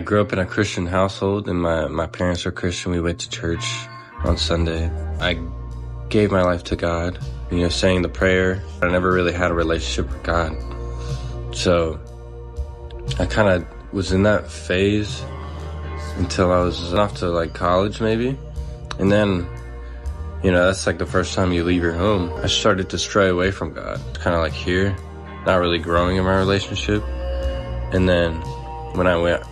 I grew up in a Christian household, and my parents are Christian. We went to church on Sunday. I gave my life to God, saying the prayer. I never really had a relationship with God. So I kind of was in that phase until I was off to college maybe. And then, that's the first time you leave your home. I started to stray away from God, kind of here, not really growing in my relationship. And then when I went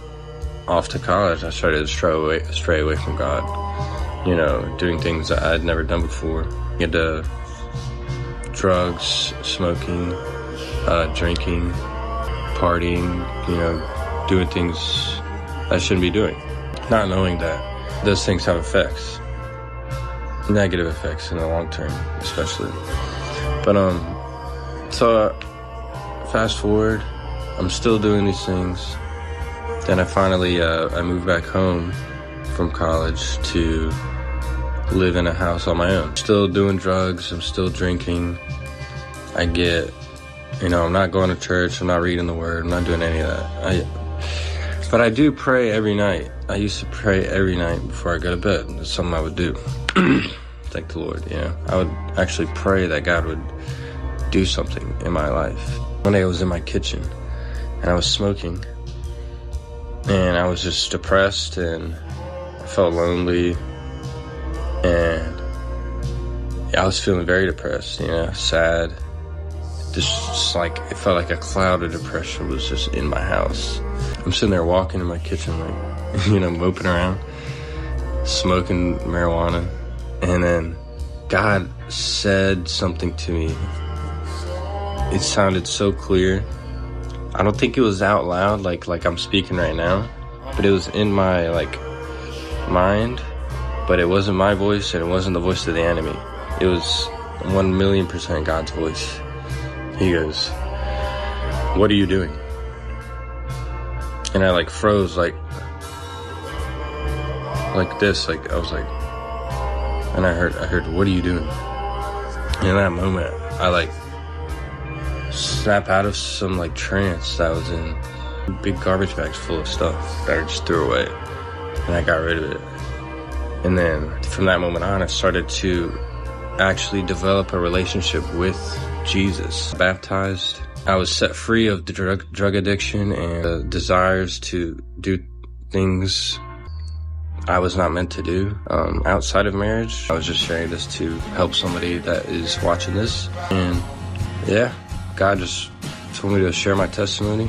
off to college, I started to stray away from God, doing things that I'd never done before. Into drugs, smoking, drinking, partying, doing things I shouldn't be doing. Not knowing that those things have effects, negative effects in the long term, especially. But, so fast forward, I'm still doing these things. Then I finally, I moved back home from college to live in a house on my own. Still doing drugs, I'm still drinking. I'm not going to church, I'm not reading the word, I'm not doing any of that. But I do pray every night. I used to pray every night before I go to bed. That's something I would do. Thank the Lord, I would actually pray that God would do something in my life. One day I was in my kitchen and I was smoking, and I was just depressed, and I felt lonely, and I was feeling very depressed, sad. Just it felt like a cloud of depression was just in my house. I'm sitting there walking in my kitchen, moping around, smoking marijuana, and then God said something to me. It sounded so clear. I don't think it was out loud like I'm speaking right now, but it was in my mind, but it wasn't my voice, and it wasn't the voice of the enemy. It was 1,000,000% God's voice. He goes, "What are you doing?" And I froze like this, I was and I heard, "What are you doing?" And in that moment, I snap out of some trance that I was in. Big garbage bags full of stuff that I just threw away, and I got rid of it. And then from that moment on, I started to actually develop a relationship with Jesus. Baptized, I was set free of the drug addiction and the desires to do things I was not meant to do outside of marriage. I was just sharing this to help somebody that is watching this, and God just told me to share my testimony.